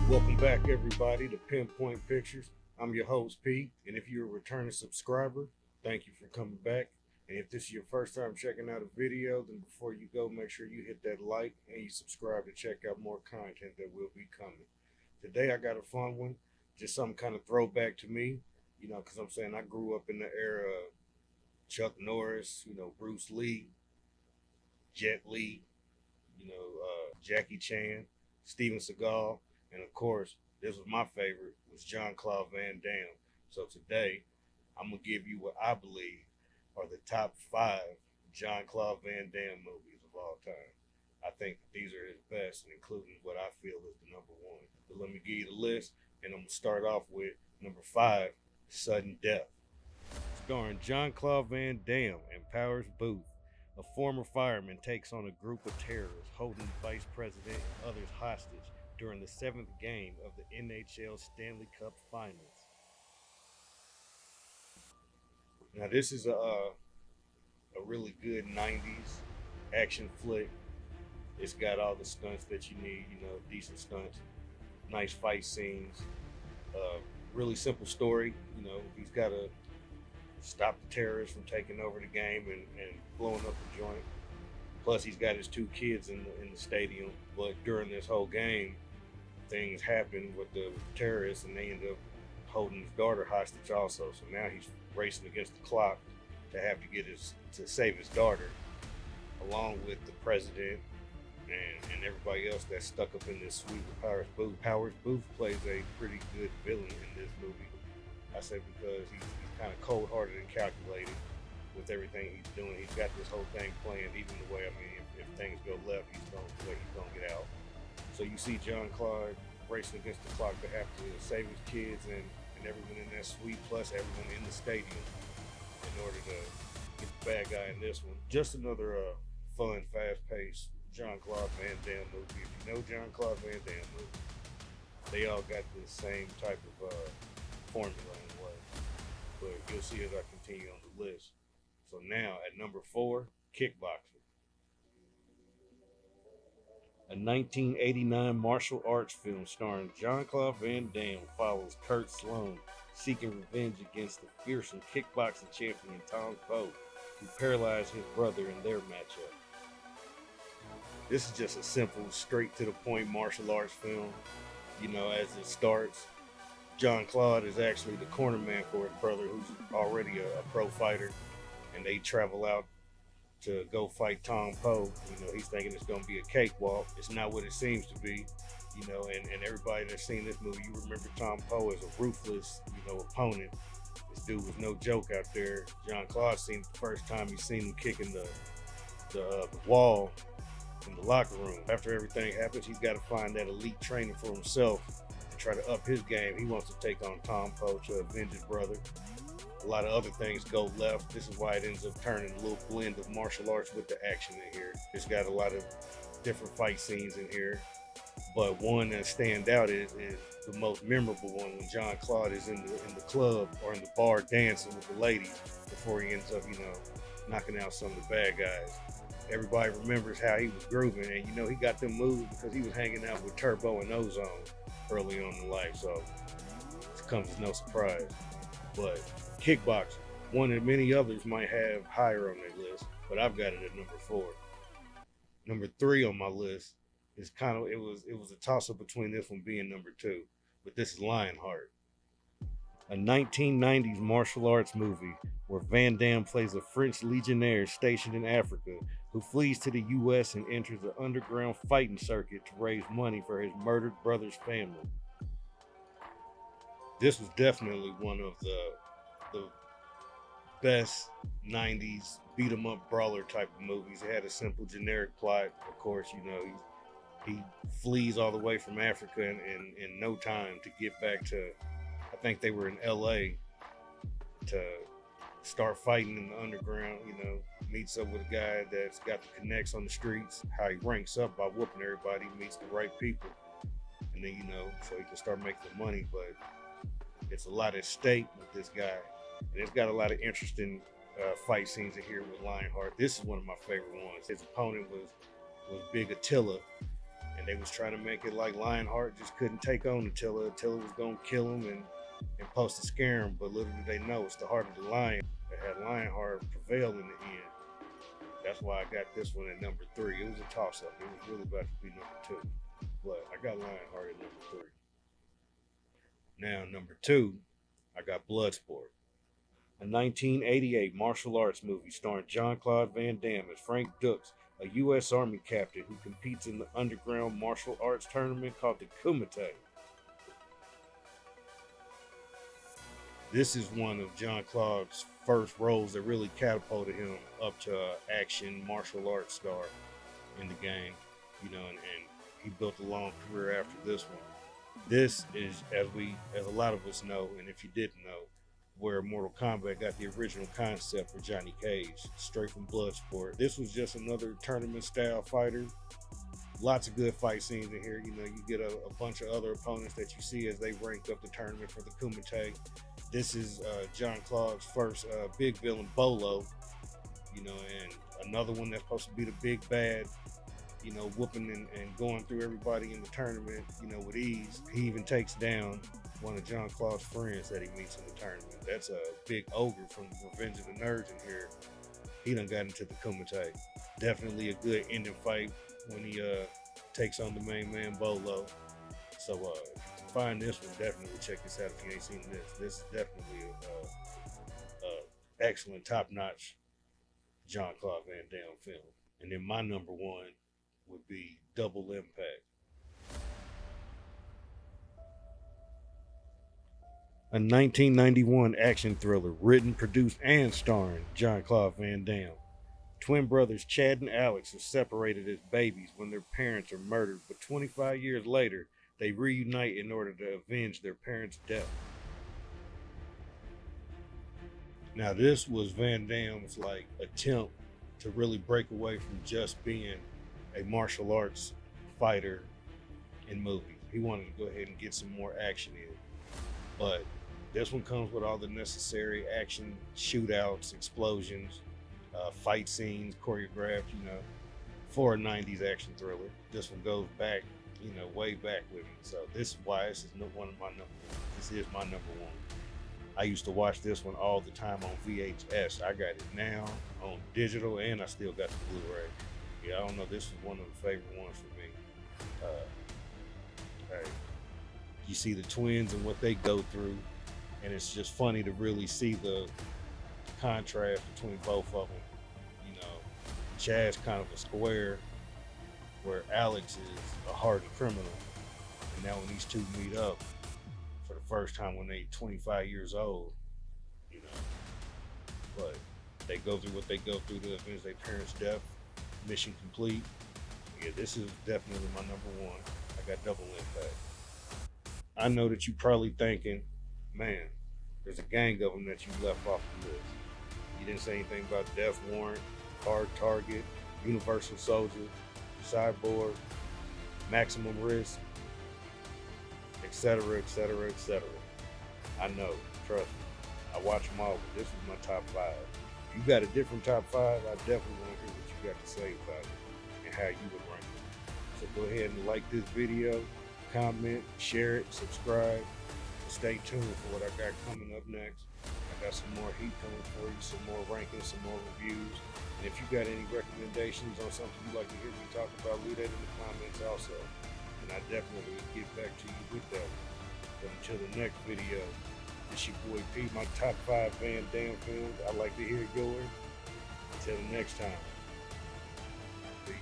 Welcome back, everybody, to Pinpoint Pictures. I'm your host, Pete, and if you're a returning subscriber, thank you for coming back. And if this is your first time checking out a video, then before you go, make sure you hit that like and you subscribe to check out more content that will be coming. Today, I got a fun one, just something kind of throwback to me, because I'm saying I grew up in the era of Chuck Norris, Bruce Lee, Jet Li, Jackie Chan, Steven Seagal, and of course, this was my favorite, was John Claude Van Damme. So today, I'm gonna give you what I believe are the top 5 John Claude Van Damme movies of all time. I think these are his best, including what I feel is the number one. But let me give you the list, and I'm gonna start off with number 5, Sudden Death. Starring John Claude Van Damme and Powers Booth. A former fireman takes on a group of terrorists holding the vice president and others hostage during the 7th game of the NHL Stanley Cup Finals. Now this is a really good 90s action flick. It's got all the stunts that you need, decent stunts, nice fight scenes, really simple story. He's got to stop the terrorists from taking over the game and blowing up the joint. Plus, he's got his 2 kids in the stadium. But during this whole game, things happen with the terrorists, and they end up holding his daughter hostage also. So now he's racing against the clock to have to save his daughter, along with the president and everybody else that's stuck up in this suite with Powers Booth. Powers Booth plays a pretty good villain in this movie. I say because he's kind of cold-hearted and calculated with everything he's doing. He's got this whole thing planned, even the way, if things go left, he's gonna get out. So you see John Claude racing against the clock to have to save his kids and everyone in that suite, plus everyone in the stadium, in order to get the bad guy in this one. Just another fun, fast-paced John Claude Van Damme movie. If you know John Claude Van Damme movie, they all got the same type of formula in a way. But you'll see as I continue on the list. So now at number 4, Kickboxer. A 1989 martial arts film starring John Claude Van Damme follows Kurt Sloan seeking revenge against the fearsome kickboxing champion Tom Poe, who paralyzed his brother in their matchup. This is just a simple, straight-to-the-point martial arts film. As it starts, John Claude is actually the corner man for his brother, who's already a pro fighter, and they travel out to go fight Tom Poe. He's thinking it's going to be a cakewalk. It's not what it seems to be, and everybody that's seen this movie, you remember Tom Poe as a ruthless, opponent. This dude was no joke out there. John Claude seen it the first time he seen him kicking the wall in the locker room. After everything happens, he's got to find that elite trainer for himself to try to up his game. He wants to take on Tom Poe to avenge his brother. A lot of other things go left. This is why it ends up turning a little blend of martial arts with the action in here. It's got a lot of different fight scenes in here, but one that stands out is the most memorable one, when John Claude is in the club or in the bar dancing with the ladies before he ends up, knocking out some of the bad guys. Everybody remembers how he was grooving, and he got them moves because he was hanging out with Turbo and Ozone early on in life, so it comes as no surprise. But Kickboxer, one that many others might have higher on their list, but I've got it at number 4. Number 3 on my list is it was a toss-up between this one being number 2, but this is Lionheart, a 1990s martial arts movie where Van Damme plays a French legionnaire stationed in Africa who flees to the U.S. and enters the underground fighting circuit to raise money for his murdered brother's family. This was definitely one of the best 90s beat-em-up brawler type of movies. It had a simple generic plot. Of course, he flees all the way from Africa in no time to get back to, I think they were in LA, to start fighting in the underground. Meets up with a guy that's got the connects on the streets. How he ranks up by whooping everybody, meets the right people, and then so he can start making the money. But it's a lot at stake with this guy, and it's got a lot of interesting fight scenes in here with Lionheart. This is one of my favorite ones. His opponent was Big Attila, and they was trying to make it like Lionheart just couldn't take on Attila. Attila was gonna kill him and supposed to scare him, but little did they know it's the heart of the lion that had Lionheart prevail in the end. That's why I got this one at number 3. It was a toss-up. It was really about to be number 2, but I got Lionheart at number 3. Now, number 2, I got Bloodsport, a 1988 martial arts movie starring Claude Van Damme as Frank Dux, a U.S. Army captain who competes in the underground martial arts tournament called the Kumite. This is one of Claude's first roles that really catapulted him up to action martial arts star in the game, and he built a long career after this one. This is, as a lot of us know, and if you didn't know, where Mortal Kombat got the original concept for Johnny Cage, straight from Bloodsport. This was just another tournament-style fighter. Lots of good fight scenes in here. You get a bunch of other opponents that you see as they rank up the tournament for the Kumite. This is Claude's first big villain, Bolo, and another one that's supposed to be the big bad, whooping and going through everybody in the tournament, with ease. He even takes down one of Claude's friends that he meets in the tournament. That's a big ogre from Revenge of the Nerds in here. He done got into the Kumite. Definitely a good ending fight when he takes on the main man, Bolo. So find this one, definitely check this out if you ain't seen this. This is definitely a excellent, top-notch Claude Van Damme film. And then my number 1 would be Double Impact, a 1991 action thriller written, produced, and starring Claude Van Damme. Twin brothers Chad and Alex are separated as babies when their parents are murdered, but 25 years later, they reunite in order to avenge their parents' death. Now, this was Van Damme's attempt to really break away from just being a martial arts fighter in movies. He wanted to go ahead and get some more action in. But this one comes with all the necessary action, shootouts, explosions, fight scenes, choreographed, for a 90s action thriller. This one goes back, way back with me. So this is why this is one of my number 1. This is my number 1. I used to watch this one all the time on VHS. I got it now on digital, and I still got the Blu-ray. Yeah, I don't know. This is one of the favorite ones for me. You see the twins and what they go through, and it's just funny to really see the contrast between both of them. Chad's kind of a square, where Alex is a hardened criminal. And now when these two meet up for the first time when they're 25 years old, but they go through what they go through to avenge their parents' death. Mission complete. Yeah, this is definitely my number 1. I got Double Impact. I know that you probably thinking, man, there's a gang of them that you left off the list. You didn't say anything about Death Warrant, Hard Target, Universal Soldier, Cyborg, Maximum Risk, etc., etc., etc. I know, trust me. I watch them all, but this is my top 5. If you got a different top 5, I definitely want to hear what you got to say about it and how you would rank it. So go ahead and like this video, comment, share it, subscribe, and stay tuned for what I got coming up next. I got some more heat coming for you, some more rankings, some more reviews. And if you got any recommendations on something you'd like to hear me talk about, leave that in the comments also. And I definitely will get back to you with that. But until the next video, it's your boy P, my top 5 Van Damme films. I'd like to hear yours. Until the next time. Peace.